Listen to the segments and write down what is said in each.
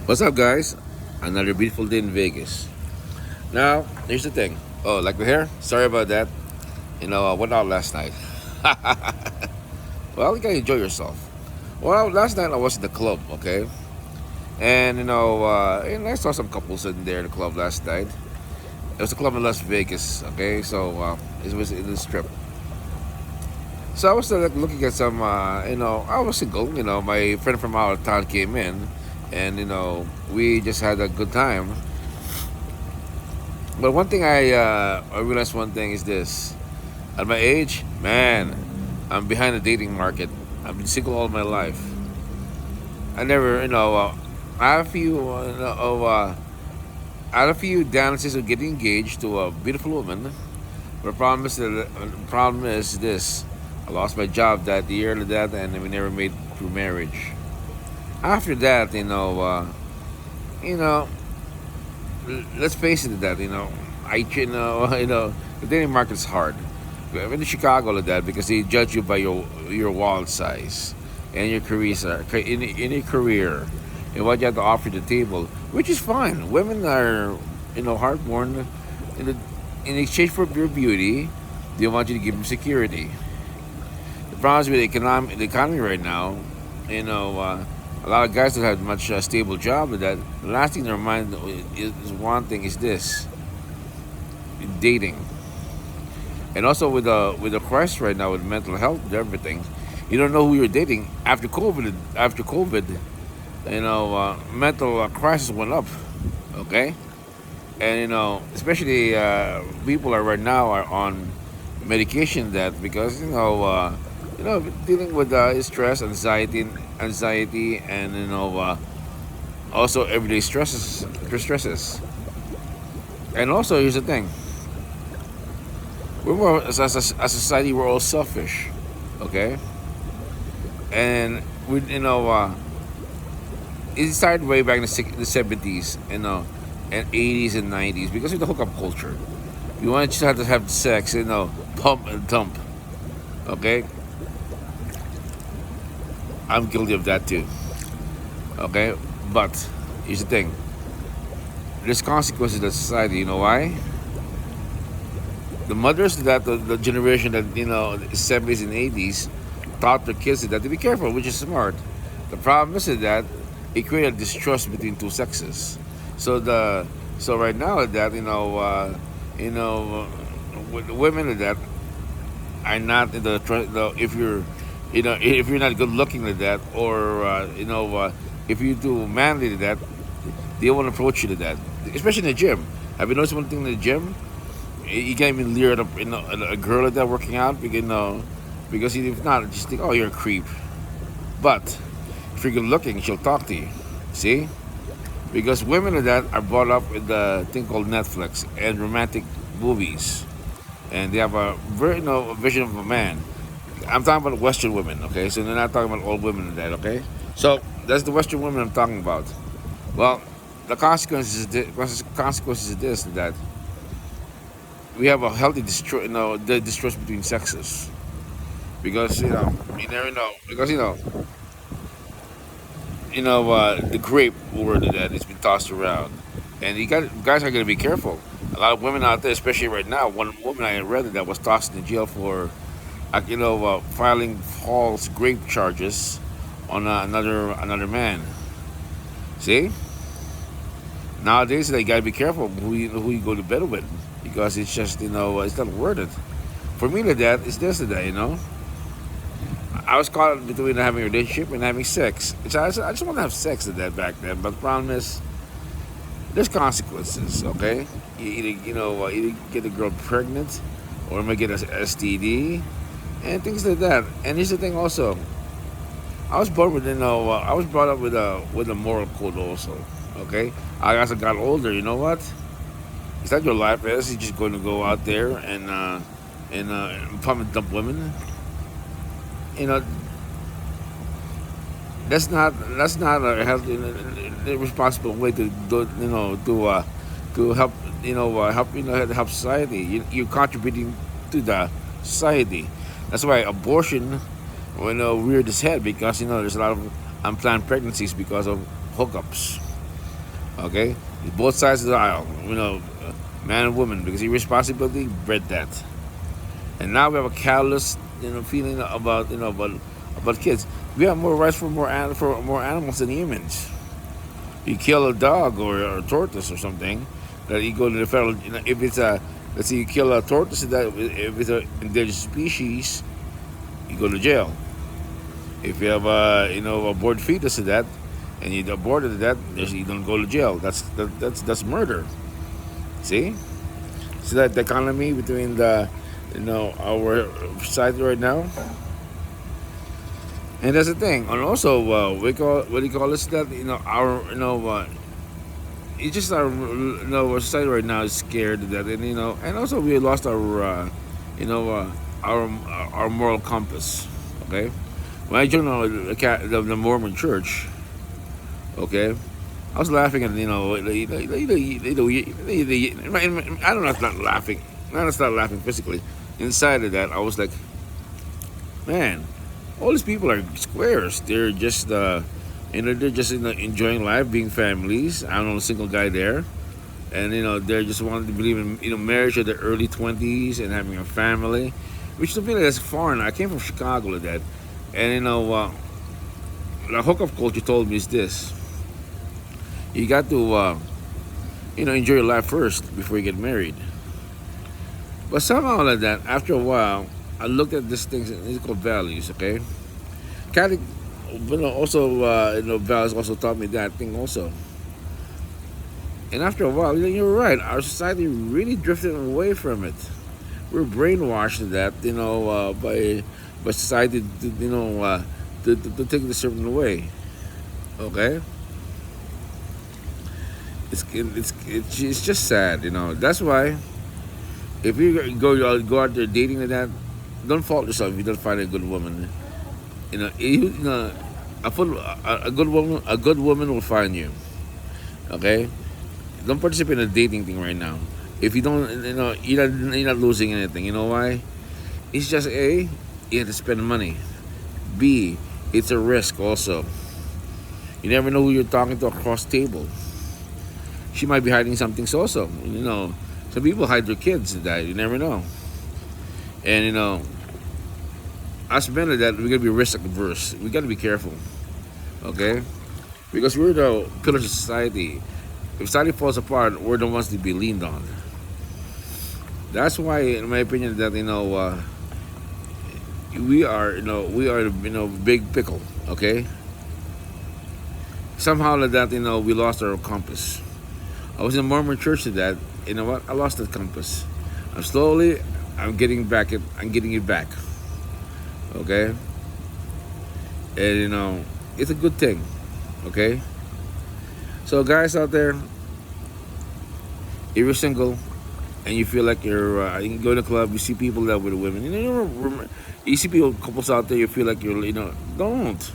What's up, guys? Another beautiful day in Vegas. Now, here's the thing. Oh, like the hair? Sorry about that. I went out last night. Well, you gotta enjoy yourself. Well, last night I was in the club, okay? And I saw some couples in there in the club last night. It was a club in Las Vegas, okay? So it was in the strip. So I was looking at some, I was single. My friend from out of town came in, and we just had a good time. But one thing I realized one thing is this: at my age, man, I'm behind the dating market. I've been single all my life. I never, I have a few, I had a few dances of getting engaged to a beautiful woman. But the problem is this: I lost my job that year and that, and we never made through marriage. After that, you know, let's face it, that the dating market's hard. I went to Chicago like that because they judge you by your wallet size and your in your career and what you have to offer the table, which is fine. Women are hardborn. In, the, in exchange for your beauty, they want you to give them security. The problem is with the economy right now. A lot of guys don't have much stable job. With that, the last thing in their mind is one thing is this: dating. And also with the crisis right now with mental health and everything, you don't know who you're dating after COVID. Mental crisis went up. Okay, and especially people are right now are on medication that because dealing with stress, anxiety, and also everyday stresses. And also here's the thing: we're more as a society, we're all selfish. Okay, and we it started way back in the 70s, and 80s and 90s because of the hookup culture. You want to just have to have sex, pump and dump. Okay, I'm guilty of that too. Okay, but here's the thing: there's consequences to society. You know why? The mothers that the generation that 70s and 80s taught their kids that to be careful, which is smart. The problem is that it created distrust between two sexes. So right now that you know with the women that are not in if you're if you're not good looking like that, or if you do manly to that, they won't approach you to that, especially in the gym. Have you noticed one thing in the gym? You can't even leer at a girl like that working out because if not, just think, oh, you're a creep. But if you're good looking, she'll talk to you. See? Because women like that are brought up with the thing called Netflix and romantic movies, and they have a very vision of a man. I'm talking about Western women, okay? So they're not talking about old women like that, okay? So that's the Western women I'm talking about. Well, the consequences is this: that we have a healthy the distrust between sexes, because you never know, because the grape word that has been tossed around, and you got guys are going to be careful. A lot of women out there, especially right now, one woman I read that was tossed in jail for filing false grape charges on another man. See, nowadays they got to be careful who you go to bed with, because it's just it's not worth it. For me, like that, it's this today. I was caught between having a relationship and having sex. I just want to have sex at that back then. But the problem is, there's consequences. Okay, you either get a girl pregnant, or you might get a STD, and things like that. And here's the thing also: I was brought up with a moral code also. Okay, as I got older, you know what? Is that your life is? You're just going to go out there and pump and dump women? You know, that's not a healthy, responsible way to do to help help society. You're contributing to the society. That's why abortion reared its head, because there's a lot of unplanned pregnancies because of hookups. Okay, both sides of the aisle. Man and woman, because irresponsibility bred that. And now we have a callous, feeling about about kids. We have more rights for more animals than humans. You kill a dog or a tortoise or something, that you go to the federal. If it's a, let's say you kill a tortoise, that if it's an endangered species, you go to jail. If you have a aborted fetus to that, and you aborted that, you don't go to jail. That's murder. See, see that dichotomy between the our society right now. And that's the thing. And also, we call what do you call this? That our it's just our society right now is scared that, and also we lost our you know our moral compass. Okay, when I joined the Mormon Church, okay, I was laughing at I don't know, it's not laughing. Not start laughing physically. Inside of that, I was like, man, all these people are squares. They're just they're just enjoying life, being families. I'm not a single guy there, and they're just wanting to believe in marriage at their early 20s and having a family, which to me that's foreign. I came from Chicago with that, and the hookup culture told me is this: you got to enjoy your life first before you get married. But somehow like that, after a while, I looked at these things. These called values. Okay, Catholic, also values also taught me that thing also. And after a while, you're right. Our society really drifted away from it. We're brainwashed to that, by society, to take it a certain way. Okay, it's just sad. That's why if you go out there dating like that, don't fault yourself if you don't find a good woman. A good woman will find you. Okay, don't participate in a dating thing right now. If you don't, you're not losing anything. You know why? It's just A, you have to spend money. B, it's a risk also. You never know who you're talking to across the table. She might be hiding something also. Some people hide their kids that you never know. And us men are that we gotta be risk averse. We gotta be careful. Okay? Because we're the pillars of society. If society falls apart, we're the ones to be leaned on. That's why, in my opinion, that we are big pickle. Okay. Somehow like that we lost our compass. I was in a Mormon church to that. You know what? I lost that compass. I'm getting back it. I'm getting it back. Okay. And it's a good thing. Okay. So guys out there, if you're single and you feel like you can go to the club, you see people that with women. You see couples out there, you feel like don't.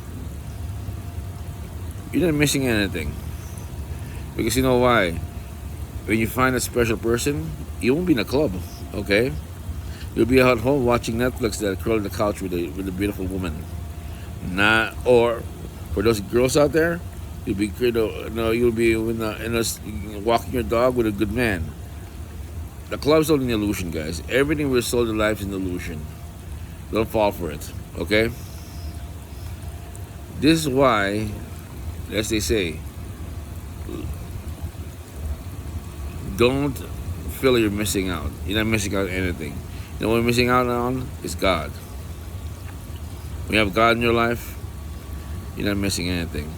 You're not missing anything. Because you know why? When you find a special person, you won't be in a club, okay? You'll be at home watching Netflix, that curl on the couch with a beautiful woman. Or for those girls out there, you'll be walking your dog with a good man. The club's only an illusion, guys. Everything we're sold in life is an illusion. Don't fall for it, okay? This is why, as they say, don't feel you're missing out. You're not missing out on anything. What you're missing out on is God. When you have God in your life, you're not missing anything.